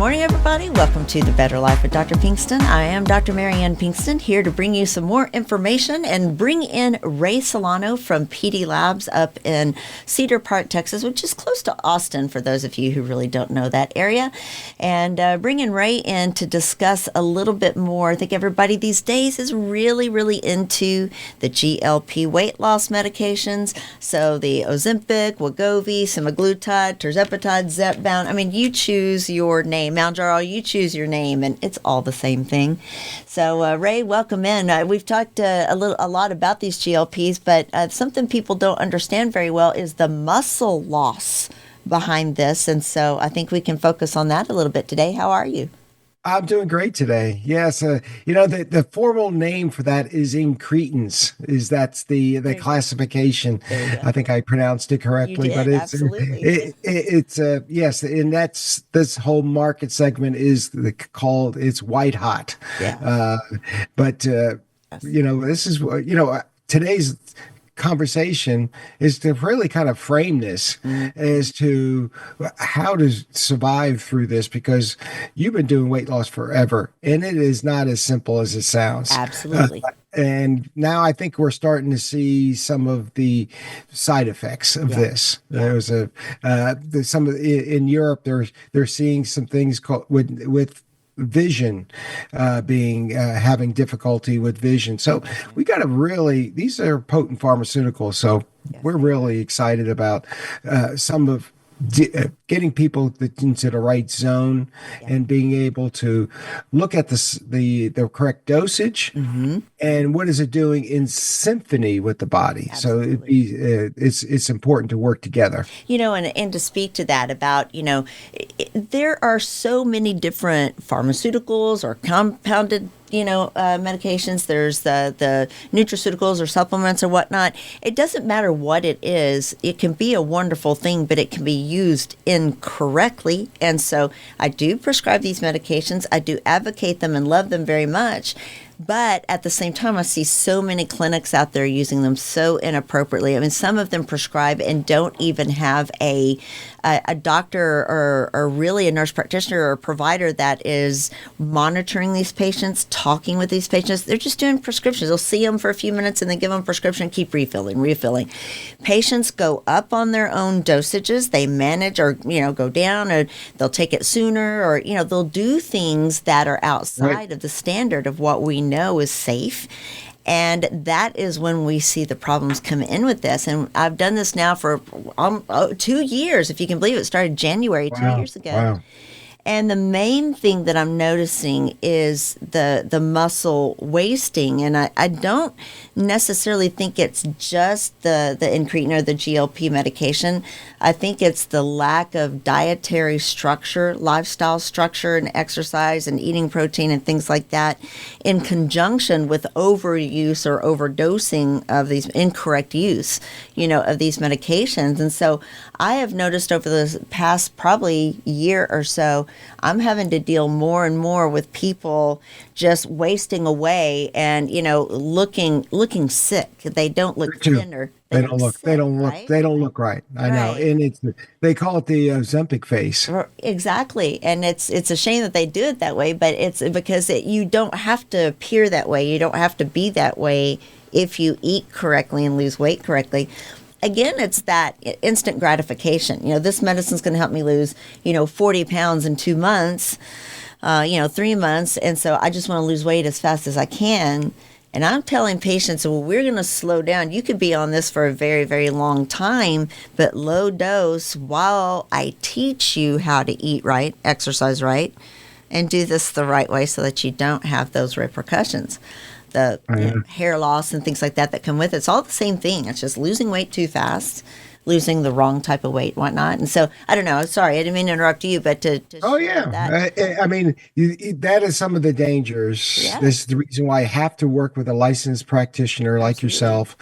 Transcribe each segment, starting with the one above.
morning, everybody. Welcome to The Better Life with Dr. Pinkston. I am Dr. Marianne Pinkston, here to bring you some more information and bring in Ray Solano from PD Labs up in Cedar Park, Texas, which is close to Austin, for those of you who really don't know that area. And bringing Ray in to discuss a little bit more. I think everybody these days is really into the GLP weight loss medications. So the Ozempic, Wegovy, semaglutide, tirzepatide, Zepbound. I mean, you choose your name. Mounjaro, you choose your name, and it's all the same thing. So, Ray, welcome in. We've talked a lot about these GLPs, but something people don't understand very well is the muscle loss behind this. And so I think we can focus on that a little bit today. How are you? I'm doing great today. Yes, the formal name for that is incretins. That's the classification. I think I pronounced it correctly, You did, but absolutely. it's yes, and that's this whole market segment is called it's white hot. Yeah. But this is today's conversation is to really kind of frame this as to how to survive through this, because you've been doing weight loss forever and it is not as simple as it sounds. Absolutely. And now I think we're starting to see some of the side effects of this. There was in Europe they're seeing some things called with vision, having difficulty with vision. So we got to these are potent pharmaceuticals. So we're really excited about some of getting people into the right zone and being able to look at the correct dosage and what is it doing in symphony with the body. Absolutely. So it's important to work together. And to speak to that about, there are so many different pharmaceuticals or compounded medications. There's the nutraceuticals or supplements or whatnot. It doesn't matter what it is. It can be a wonderful thing, but it can be used incorrectly. And so I do prescribe these medications. I do advocate them and love them very much. But at the same time, I see so many clinics out there using them so inappropriately. I mean, some of them prescribe and don't even have a doctor or really a nurse practitioner or a provider that is monitoring these patients, talking with these patients. They're just doing prescriptions. They'll see them for a few minutes and then give them a prescription, keep refilling. Patients go up on their own dosages. They manage or, go down, or they'll take it sooner, or, they'll do things that are outside of the standard of what we know is safe. And that is when we see the problems come in with this. And I've done this now for 2 years, if you can believe it. Started January 2 years ago. Wow. And the main thing that I'm noticing is the muscle wasting. And I don't necessarily think it's just the incretin or the GLP medication. I think it's the lack of dietary structure, lifestyle structure, and exercise and eating protein and things like that, in conjunction with overuse or overdosing of these incorrect use, of these medications. And so I have noticed over the past probably year or so, I'm having to deal more and more with people just wasting away and, looking sick. They don't look thinner. They don't look right. I know. And they call it the Ozempic face. Exactly. And it's a shame that they do it that way, but it's because you don't have to appear that way. You don't have to be that way if you eat correctly and lose weight correctly. Again, it's that instant gratification. This medicine's going to help me lose, 40 pounds in 2 months, 3 months. And so I just want to lose weight as fast as I can. And I'm telling patients, well, we're going to slow down. You could be on this for a very, very long time, but low dose while I teach you how to eat right, exercise right, and do this the right way so that you don't have those repercussions. The hair loss and things like that come with it. It's all the same thing. It's just losing weight too fast, losing the wrong type of weight, whatnot. And so, I don't know. Sorry, I didn't mean to interrupt you, but to that. I mean, that is some of the dangers. Yeah. This is the reason why I have to work with a licensed practitioner like yourself,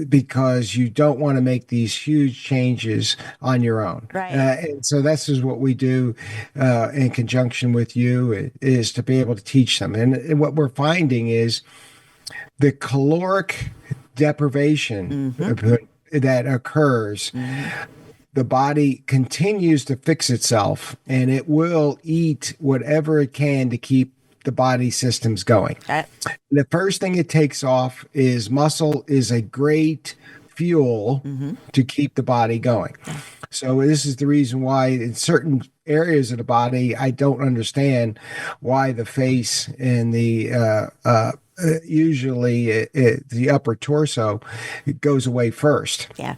because you don't want to make these huge changes on your own. Right. And so this is what we do in conjunction with you, is to be able to teach them. And what we're finding is the caloric deprivation that occurs the body continues to fix itself, and it will eat whatever it can to keep the body systems going. The first thing it takes off is muscle is a great fuel to keep the body going. So this is the reason why in certain areas of the body, I don't understand why the face and the usually the upper torso, it goes away first. Yeah.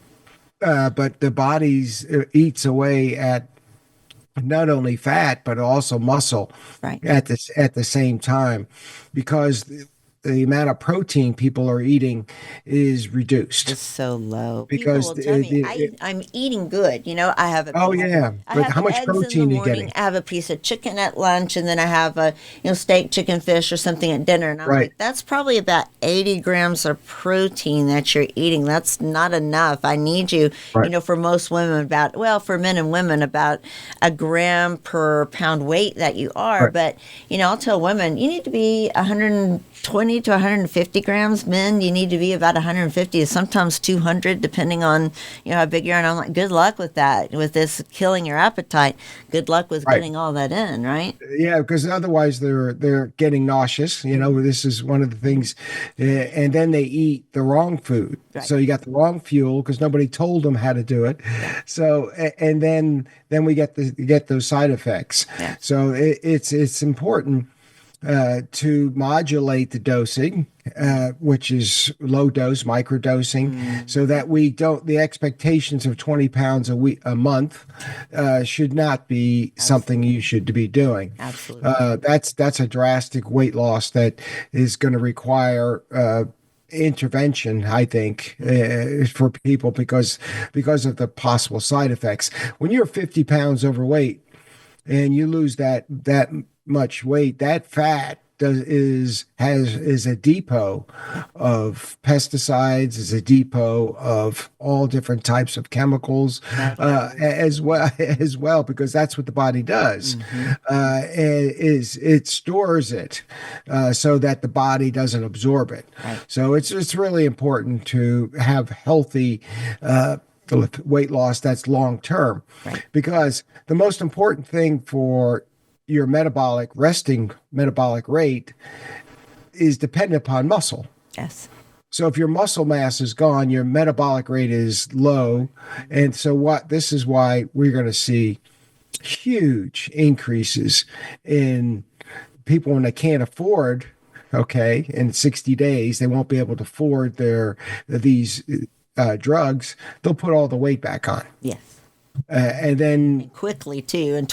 But the body's eats away at not only fat but also muscle at the same time, because the amount of protein people are eating is reduced. It's so low. Because people will tell me I'm eating good. I have a oh yeah, but how much protein are you getting? I have a piece of chicken at lunch, and then I have a steak, chicken, fish, or something at dinner. And I'm like, that's probably about 80 grams of protein that you're eating. That's not enough. I need you. For most women, for men and women, about a gram per pound weight that you are. But I'll tell women you need to be 120 to 150 grams. Men, you need to be about 150 to sometimes 200, depending on how big you are. And I'm like, good luck with that, with this killing your appetite. Good luck with getting all that in, right? Yeah, because otherwise they're getting nauseous. This is one of the things, and then they eat the wrong food. So you got the wrong fuel because nobody told them how to do it. So and then we get those side effects. So it's important to modulate the dosing, which is low dose, microdosing, so that the expectations of 20 pounds a month should not be something you should be doing. Absolutely. That's a drastic weight loss that is going to require intervention, I think, for people because of the possible side effects. When you're 50 pounds overweight and you lose that much weight, that fat is a depot of pesticides, is a depot of all different types of chemicals, as well, because that's what the body does. It stores it so that the body doesn't absorb it. So it's really important to have healthy weight loss that's long term, because the most important thing for your resting metabolic rate is dependent upon muscle. Yes. So if your muscle mass is gone, your metabolic rate is low. And so this is why we're going to see huge increases in people when they can't afford, in 60 days, they won't be able to afford these drugs. They'll put all the weight back on. Yes. And then quickly too, and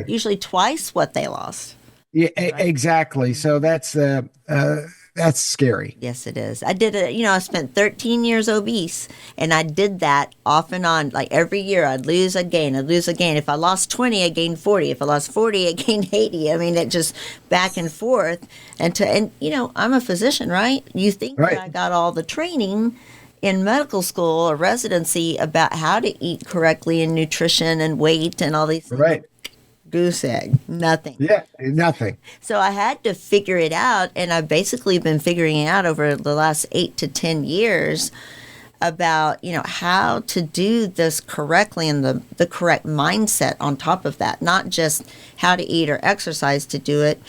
usually twice what they lost. Yeah, exactly. So that's scary. Yes, it is. I did it. I spent 13 years obese, and I did that off and on. Like every year, I'd lose, I'd gain, I'd lose, I'd gain. If I lost 20, I gained 40. If I lost 40, I gained 80. I mean, it just back and forth. And I'm a physician, right? You think that I got all the training in medical school or residency about how to eat correctly and nutrition and weight and all these things. Right. Goose egg, nothing. Yeah, nothing. So I had to figure it out, and I've basically been figuring it out over the last 8 to 10 years about, how to do this correctly and the correct mindset on top of that, not just how to eat or exercise to do it,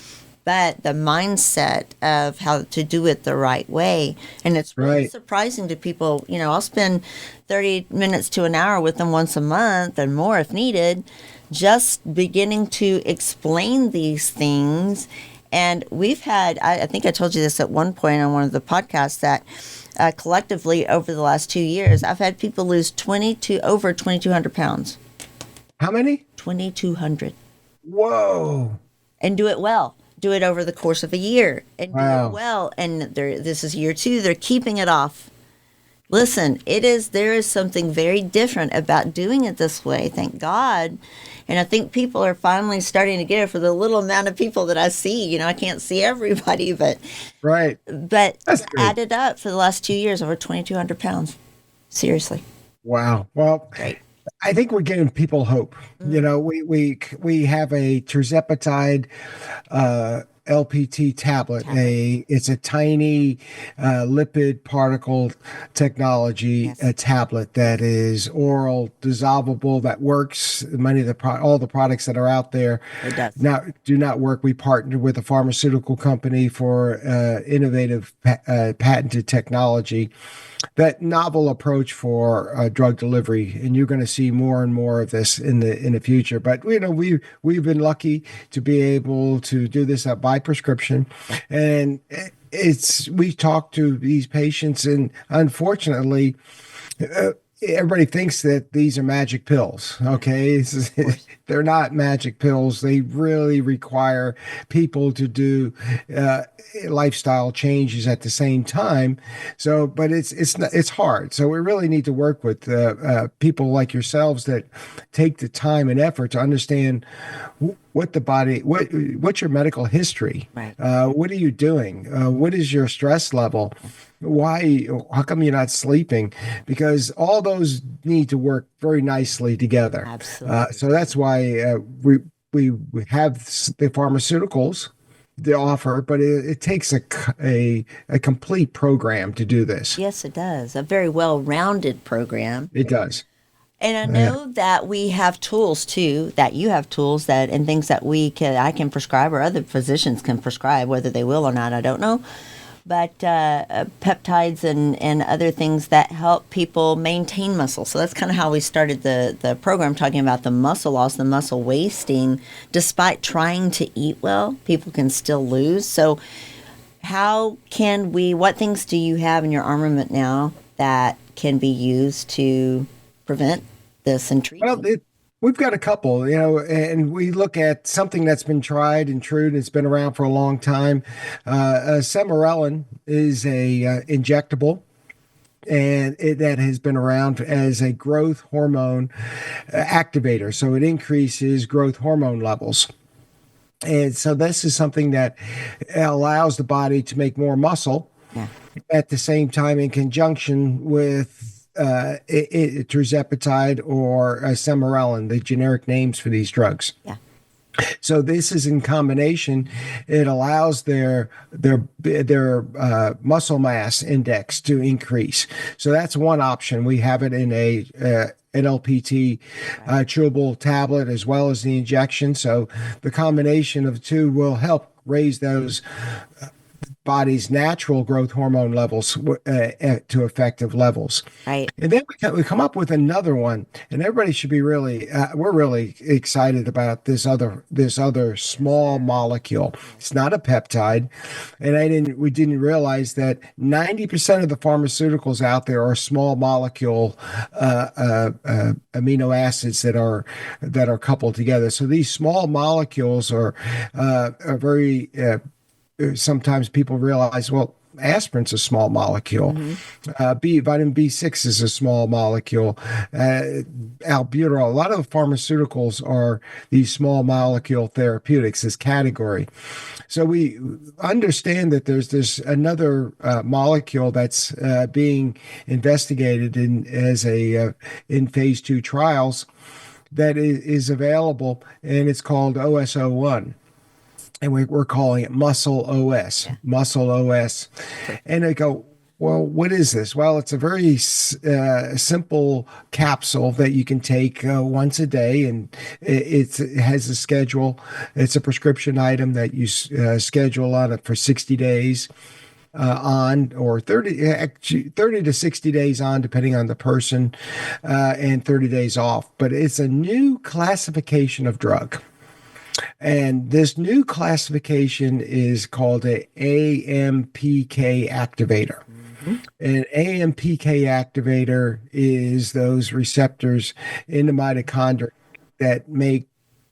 but the mindset of how to do it the right way. And it's really surprising to people. I'll spend 30 minutes to an hour with them once a month and more if needed, just beginning to explain these things. And we've had, I think I told you this at one point on one of the podcasts, that collectively over the last 2 years, I've had people lose over 2,200 pounds. How many? 2,200. Whoa. And do it well. Do it over the course of a year and do it well. And this is year 2. They're keeping it off. Listen, there is something very different about doing it this way. Thank God. And I think people are finally starting to get it for the little amount of people that I see. I can't see everybody, but added up for the last 2 years, over 2,200 pounds. Seriously. Wow. Well, great. I think we're giving people hope. We have a tirzepatide LPT tablet. Tablet. It's a tiny lipid particle technology Yes, tablet that is oral, dissolvable, that works. Many of all the products that are out there it does. now do not work. We partnered with a pharmaceutical company for innovative patented technology, that novel approach for drug delivery, and you're going to see more and more of this in the future. But we've been lucky to be able to do this by prescription, and we talk to these patients, and unfortunately, everybody thinks that these are magic pills. Okay, they're not magic pills. They really require people to do lifestyle changes at the same time. So, but it's hard. So we really need to work with people like yourselves that take the time and effort to understand what the body, what's your medical history, Right. what are you doing, what is your stress level, how come you're not sleeping, because all those need to work very nicely together. Absolutely. So that's why we have the pharmaceuticals they offer, but it takes a complete program to do this. Yes, it does. A very well-rounded program. It does. And I know that we have tools too, that you have tools that and things that I can prescribe or other physicians can prescribe, whether they will or not, I don't know. But peptides and other things that help people maintain muscle. So that's kind of how we started the program, talking about the muscle loss, the muscle wasting. Despite trying to eat well, people can still lose. So what things do you have in your armament now that can be used to prevent this and treat? Well, we've got a couple, and we look at something that's been tried and true, and it's been around for a long time. Sermorelin is a injectable, and that has been around as a growth hormone activator. So it increases growth hormone levels. And so this is something that allows the body to make more muscle. Yeah. At the same time, in conjunction with tirzepatide or sermorelin, the generic names for these drugs. Yeah. So this is in combination. It allows their muscle mass index to increase. So that's one option. We have it in an LPT chewable tablet as well as the injection. So the combination of the two will help raise those body's natural growth hormone levels to effective levels. Right. And then we come up with another one, and everybody should be we're really excited about this other small molecule. It's not a peptide, and we didn't realize that 90% of the pharmaceuticals out there are small molecule amino acids that are coupled together. So these small molecules are very sometimes people realize, well, aspirin's a small molecule. Mm-hmm. Vitamin B6 is a small molecule. Albuterol. A lot of the pharmaceuticals are these small molecule therapeutics, this category. So we understand that there's another molecule that's being investigated in phase 2 trials that is available, and it's called OS01. And we're calling it Muscle OS, Muscle OS. And I go, well, what is this? Well, it's a very simple capsule that you can take once a day, and it has a schedule. It's a prescription item that you schedule on it for 60 days on, or 30 to 60 days on, depending on the person, and 30 days off. But it's a new classification of drug. And this new classification is called a AMPK activator. Mm-hmm. An AMPK activator is those receptors in the mitochondria that make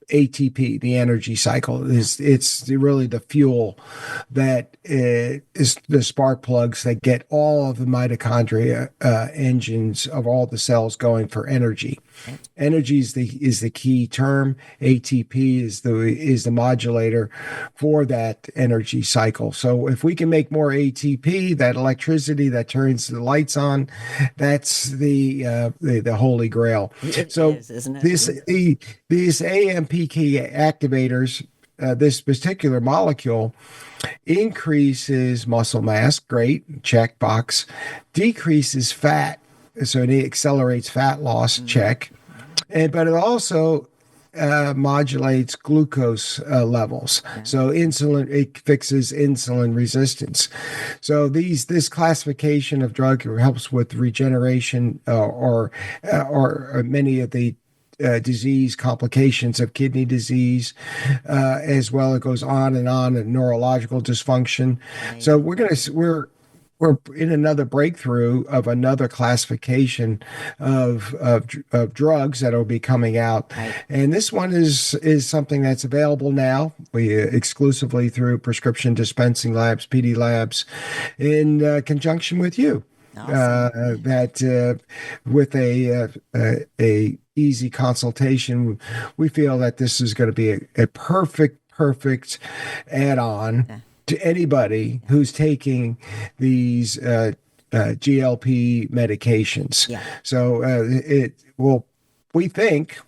ATP, the energy cycle. It's really the fuel that is the spark plugs that get all of the mitochondria engines of all the cells going for energy. Energy is the key term. ATP is the modulator for that energy cycle. So if we can make more ATP, that electricity that turns the lights on, that's the holy grail. It is, isn't it? These AMPK activators this particular molecule increases muscle mass, great, check box, decreases fat, so it accelerates fat loss, check, and but it also modulates glucose levels. So insulin, it fixes insulin resistance. So this classification of drug helps with regeneration or many of the disease complications of kidney disease, as well. It goes on, and neurological dysfunction. So we're in another breakthrough of another classification of drugs that will be coming out, and this one is something that's available now. We exclusively through Prescription Dispensing Labs, PD Labs, in conjunction with you. Awesome. That with a easy consultation, we feel that this is going to be a perfect add-on to anybody who's taking these GLP medications. Yeah. So we think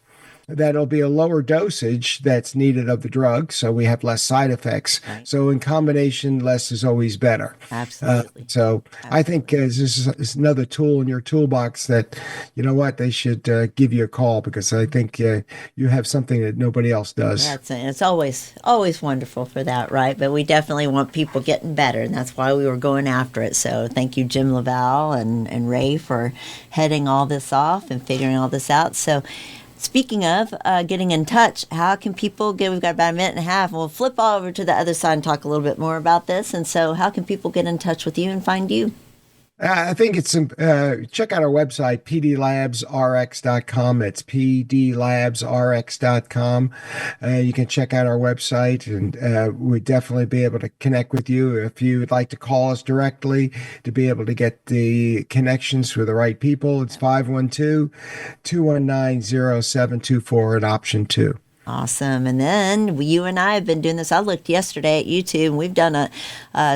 that it'll be a lower dosage that's needed of the drug, so we have less side effects. Right. So in combination, less is always better. Absolutely. So Absolutely. I think this is another tool in your toolbox that, you know what, they should give you a call, because I think you have something that nobody else does. Yeah, it's always wonderful for that, right? But we definitely want people getting better, and that's why we were going after it. So thank you, Jim Laval and Ray, for heading all this off and figuring all this out. So speaking of getting in touch, how can people get, we've got about a minute and a half, and we'll flip over to the other side and talk a little bit more about this. And so how can people get in touch with you and find you? I think it's check out our website, pdlabsrx.com. It's pdlabsrx.com. You can check out our website, and we'd definitely be able to connect with you. If you would like to call us directly to be able to get the connections with the right people, it's 512-219-0724 at option 2. Awesome. And then you and I have been doing this. I looked yesterday at YouTube, and we've done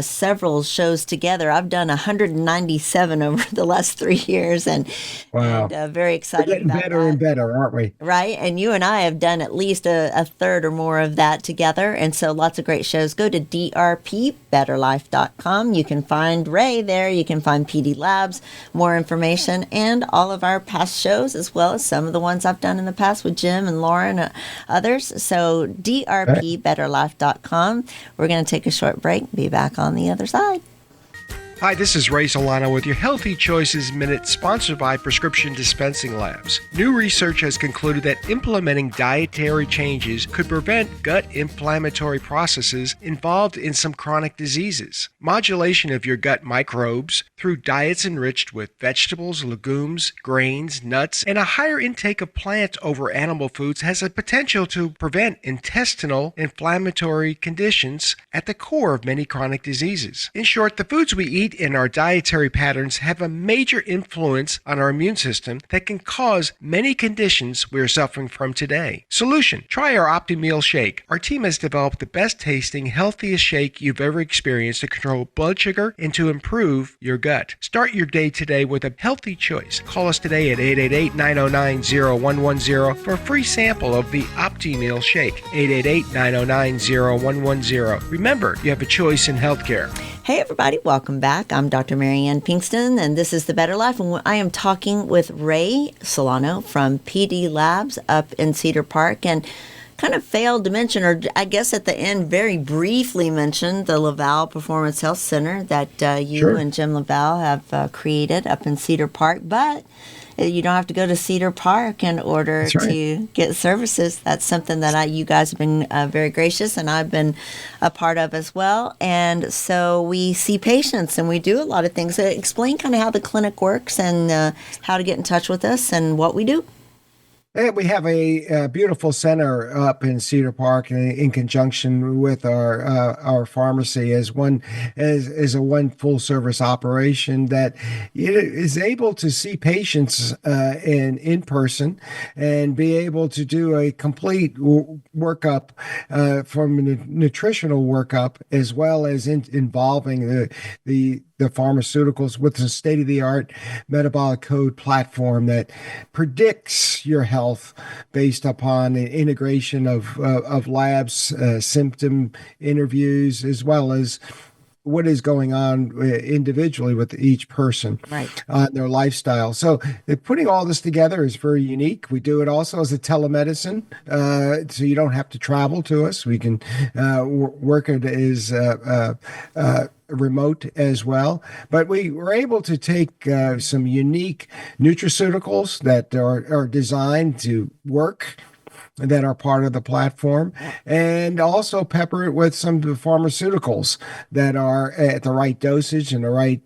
several shows together. I've done 197 over the last 3 years, and Wow. very excited We're getting about better that. and better, aren't we? Right. And you and I have done at least a third or more of that together. And so lots of great shows. Go to drpbetterlife.com. You can find Ray there. You can find PD Labs, more information, and all of our past shows, as well as some of the ones I've done in the past with Jim and Lauren, others. So drpbetterlife.com. We're going to take a short break. Be back on the other side. Hi, this is Ray Solano with your Healthy Choices Minute, sponsored by Prescription Dispensing Labs. New research has concluded that implementing dietary changes could prevent gut inflammatory processes involved in some chronic diseases. Modulation of your gut microbes through diets enriched with vegetables, legumes, grains, nuts, and a higher intake of plant over animal foods has a potential to prevent intestinal inflammatory conditions at the core of many chronic diseases. In short, the foods we eat in our dietary patterns have a major influence on our immune system that can cause many conditions we are suffering from today. Solution: try our OptiMeal shake. Our team has developed the best tasting, healthiest shake you've ever experienced to control blood sugar and to improve your gut. Start your day today with a healthy choice. Call us today at 888-909-0110 for a free sample of the OptiMeal shake. 888-909-0110. Remember, you have a choice in healthcare. Hey everybody, welcome back. I'm Dr. Marianne Pinkston, and this is The Better Life, and I am talking with Ray Solano from PD Labs up in Cedar Park, and kind of failed to mention, or I guess at the end very briefly mentioned, the Laval Performance Health Center that you Sure. and Jim Laval have created up in Cedar Park, but you don't have to go to Cedar Park in order That's right. to get services. That's something that you guys have been very gracious, and I've been a part of as well. And so we see patients, and we do a lot of things. Explain kind of how the clinic works, and how to get in touch with us and what we do. And we have a beautiful center up in Cedar Park, in conjunction with our pharmacy, as a one full service operation that is able to see patients in person and be able to do a complete workup, from a nutritional workup, as well as involving the the pharmaceuticals with the state-of-the-art metabolic code platform that predicts your health based upon an integration of labs, symptom interviews, as well as what is going on individually with each person, Right. their lifestyle. So putting all this together is very unique. We do it also as a telemedicine, so you don't have to travel to us. We can work it as remote as well. But we were able to take some unique nutraceuticals that are designed to work, that are part of the platform, and also pepper it with some of the pharmaceuticals that are at the right dosage and the right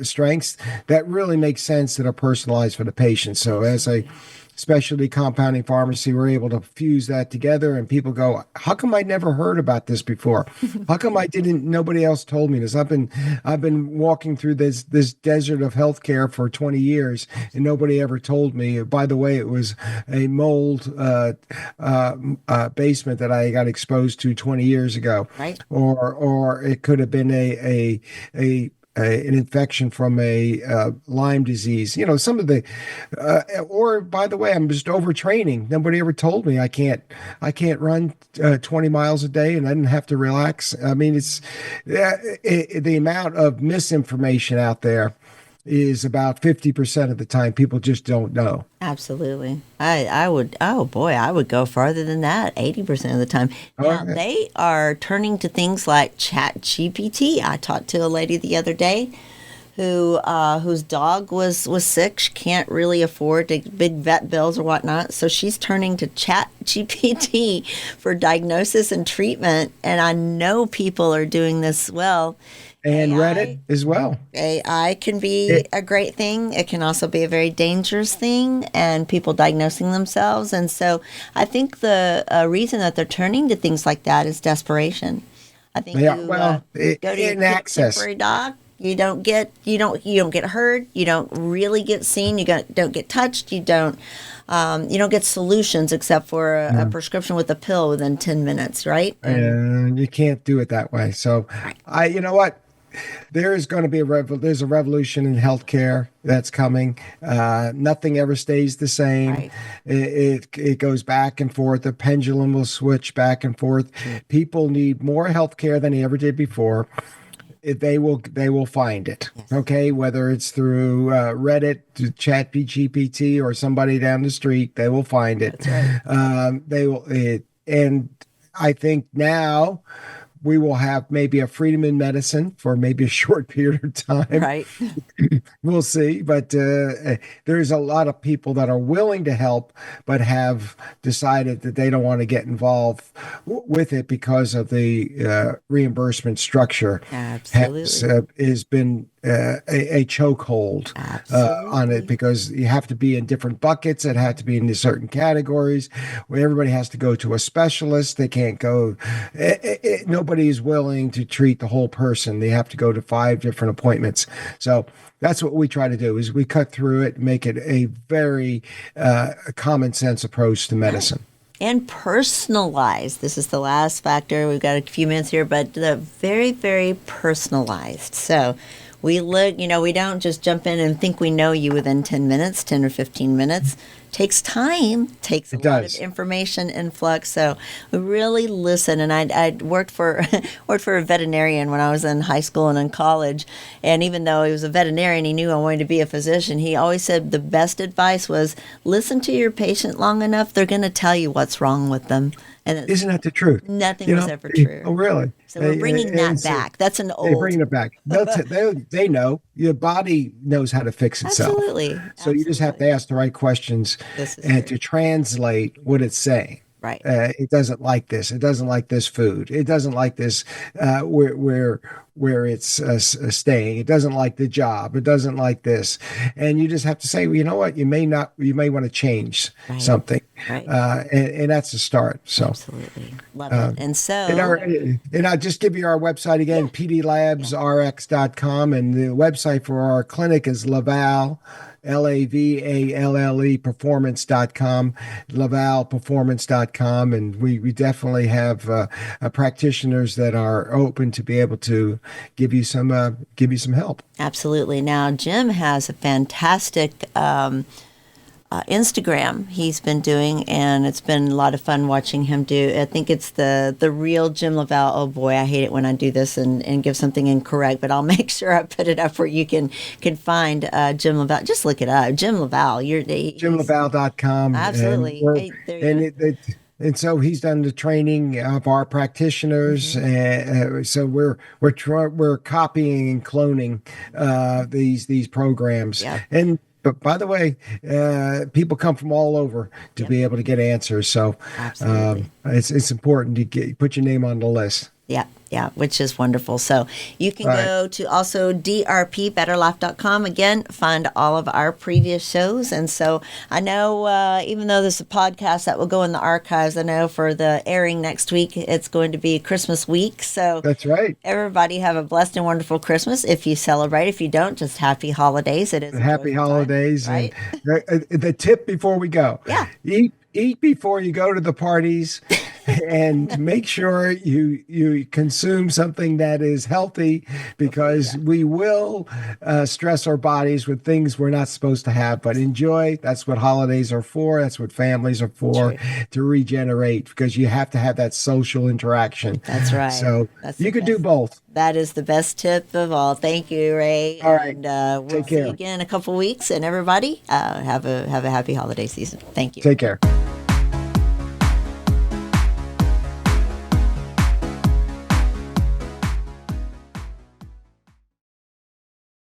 strengths that really make sense, that are personalized for the patient. So as a specialty compounding pharmacy, we're able to fuse that together, and people go, how come I never heard about this before? How come nobody else told me this? I've been walking through this desert of healthcare for 20 years, and nobody ever told me. By the way, it was a mold basement that I got exposed to 20 years ago. Right. Or it could have been an infection from a Lyme disease. Some of the, or by the way, I'm just overtraining. Nobody ever told me I can't run 20 miles a day and I didn't have to relax. I mean, it's the amount of misinformation out there is about 50% of the time. People just don't know. Absolutely. I would, oh boy, I would go farther than that, 80% of the time. Now, they are turning to things like Chat GPT. I talked to a lady the other day whose dog was sick. She can't really afford big vet bills or whatnot. So she's turning to Chat GPT for diagnosis and treatment. And I know people are doing this well. And Reddit as well. AI can be a great thing. It can also be a very dangerous thing, and people diagnosing themselves. And so I think the reason that they're turning to things like that is desperation. I think Yeah, you well, go to your access. temporary doc, you don't get heard, you don't really get seen, don't get touched, you don't get solutions except for a prescription with a pill within 10 minutes, right? And you can't do it that way. So you know what? There's going to be there's a revolution in healthcare that's coming. Nothing ever stays the same. Right. It goes back and forth. The pendulum will switch back and forth. People need more healthcare than they ever did before. They will find it. Yes. Okay, whether it's through Reddit, to Chat GPT, or somebody down the street, they will find it. That's right. They will. And I think now we will have maybe a freedom in medicine for maybe a short period of time. Right. We'll see. But there's a lot of people that are willing to help, but have decided that they don't want to get involved with it because of the reimbursement structure. Absolutely. Has been a chokehold on it, because you have to be in different buckets. It had to be in certain categories where everybody has to go to a specialist. They can't go. Nobody is willing to treat the whole person. They have to go to 5 different appointments. So that's what we try to do, is we cut through it, make it a very common sense approach to medicine. And personalized. This is the last factor. We've got a few minutes here, but the very, very personalized. So we look, we don't just jump in and think we know you within 10 minutes, 10 or 15 minutes. Takes time, takes a lot of information influx. So we really listen. And I worked for a veterinarian when I was in high school and in college. And even though he was a veterinarian, he knew I wanted to be a physician. He always said the best advice was listen to your patient long enough, they're going to tell you what's wrong with them. And isn't that the truth? Nothing was ever true. Oh, really? So we're bringing that back. That's an old. They're bringing it back. They know. Your body knows how to fix itself. Absolutely. So you just have to ask the right questions and to translate what it's saying. Right. It doesn't like this. It doesn't like this food. It doesn't like this where it's staying. It doesn't like the job. It doesn't like this. And you just have to say, well, you know what? You may want to change something. Right. And that's the start. So absolutely. Love it. And so. And I'll just give you our website again, pdlabsrx.com. And the website for our clinic is Laval LAVALLE performance.com, lavalperformance.com. And we definitely have practitioners that are open to be able to give you some help. Absolutely. Now, Jim has a fantastic Instagram he's been doing, and it's been a lot of fun watching him do. I think it's the real Jim Laval. Oh boy, I hate it when I do this and give something incorrect, but I'll make sure I put it up where you can find Jim Laval. Just look it up, Jim Laval. JimLaval.com. Absolutely. Hey, there you go. And so he's done the training of our practitioners. So we're copying and cloning these programs. Yeah. But by the way, people come from all over to be able to get answers. So it's important to put your name on the list. Yeah, which is wonderful. So you can go to also drpbetterlife.com. Again, find all of our previous shows. And so I know, even though this is a podcast that will go in the archives, I know for the airing next week, it's going to be Christmas week. So that's right. Everybody have a blessed and wonderful Christmas. If you celebrate, if you don't, just happy holidays. It is happy holidays. Time, right? And the tip before we go. Yeah. Eat before you go to the parties, and make sure you consume something that is healthy, because we will stress our bodies with things we're not supposed to have. But enjoy. That's what holidays are for. That's what families are for, to regenerate, because you have to have that social interaction. That's right. So you could do both. That is the best tip of all. Thank you, Ray. All right. And we'll see you again in a couple weeks. And everybody, have a happy holiday season. Thank you. Take care.